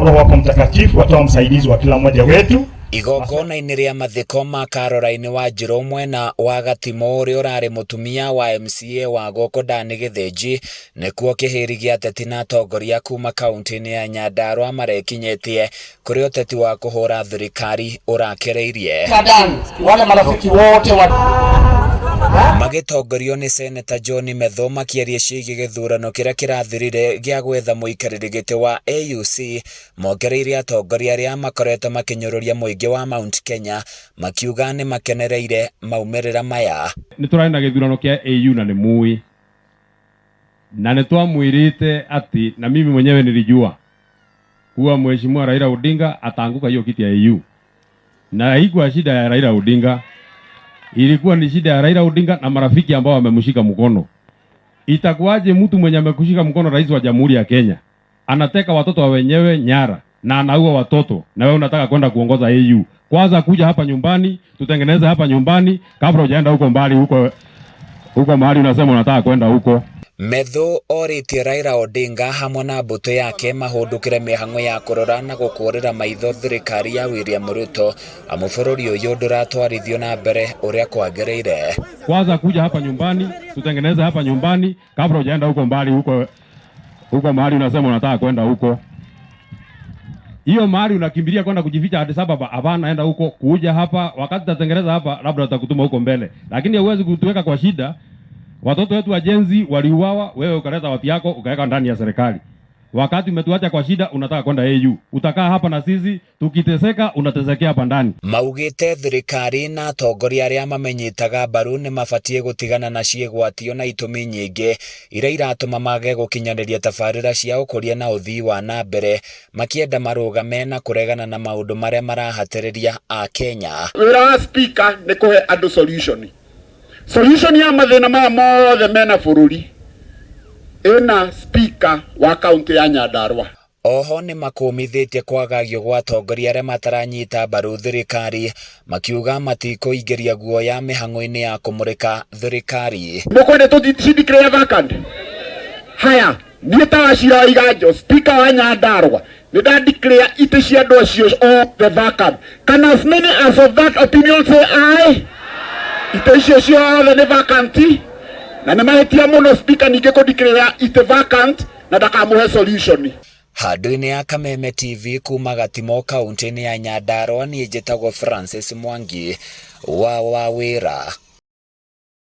Roho wako Mtakatifu atawa msaidizi wa kila mmoja wetu. Igongona-inĩ rĩa mathiko ma Caroline Wanjiru mwena wa Gatimo ũrĩa ũrarĩ mũtumia wa MCA wa gũkũ Ndani Gĩthĩnji nĩkuo kĩhĩri gĩa ateti na atongoria kuma kaunti-inĩ ya Nyandarua marekinyĩtie kũrĩ ũteti wa kũhũra thirikari ũrakĩrĩirie. Wale marafiki wote magĩtongorio nĩ Seneta John Methu makĩaria ciĩgiĩ gĩthurano kĩrĩa kĩrathirire gĩa gwetha mũikarĩri gĩtĩ wa AUC, mongereire atongoria arĩa makoretwo makĩnyũrũria mũingĩ wa Mount Kenya makiuga nĩ makenereire maumĩrĩra maya. Nĩ tũrarĩ na gĩthurano kĩa AU na nĩ mũĩ, na nĩ twamwĩrĩte atĩ, na mimi mwenyewe nilijua kuwa Mheshimiwa Raila Odinga ataanguka hiyo kiti ya AU, na haikuwa shida ya Raila Odinga, ilikuwa ni shida ya Raila Odinga na marafiki ambao wamemshika mkono. Itakuwaje mtu mwenye amekushika mkono rais wa Jamhuri ya Kenya anateka watoto wa wenyewe nyara na anaua watoto, na wewe unataka kwenda kuongoza AU? Kwanza kuja hapa nyumbani, tutengeneze hapa nyumbani kabla hujaenda huko mbali, huko mahali unasema unataka kwenda huko. Methu oritie Raila Odinga hamwe na mbũtũ yake mahũndũkĩre mĩhang'o ya kũrora na gũkũrĩra maitho thirikari ya William Ruto amu bũrũri ũyũ ndũratwarithio na mbere ũrĩa kwagĩrĩire. Kwanza kuja hapa nyumbani, tutengeneze hapa nyumbani kabla hujaenda huko mbali, huko mahali unasema unataka kwenda huko. Hiyo mahali unakimbilia kwenda kujificha Addis Ababa, hapana, enda huko. Kuja hapa wakati tatengeneza hapa labda utakutuma huko mbele, lakini huwezi kutuweka kwa shida. Watoto wetu wajenzi waliuawa, wewe ukaleta watu yako ukaweka ndani ya serikali. Wakati umetuacha kwa shida unataka kwenda AU. Utakaa hapa na sisi tukiteseka, unatesekea hapa ndani. Maugĩte thirikari na atongoria arĩa mamenyitaga mbaru nĩ mabatie gũtigana na ciĩgwatio na itũmi nyingĩ iria iratũma mage gũkinyanĩria tabarĩra cia ũkũria na ũthii wa na mbere, makĩenda marũgame na kũregana na maũndũ marĩa marahatĩrĩria a Kenya. Wĩra wa speaker nĩ kũhe andũ solution ya mathĩna maya mothe mena bũrũri ĩna speaker wa kaunti ya Nyandarua. Oho nĩ makũmithĩtie kwagagio gwa atongoria arĩa mataranyita mbaru thirikari, makiuga matikũingĩria guoya mĩhang'o-inĩ ya kũmũrĩka thirikari. Mũkwende tũcindiclare vacant? Haya, niĩ ta Wachira wa Iganjo, speaker wa Nyandarua, nĩ ndadeclare itĩ cia andũ acio all the vacant. Can as many as of that opinion say aye? Itĩ icio ciothe nĩ vacanti, na nĩ mahĩtia mũno speaker ningĩ kũdeclare itĩ vacant na ndakamũhe solution. Handũ-inĩ ya Kameme TV kuma Gatimo kaunti-inĩ ya Nyandarua, niĩ njĩtagwo Francis Mwangi wa Wawĩra.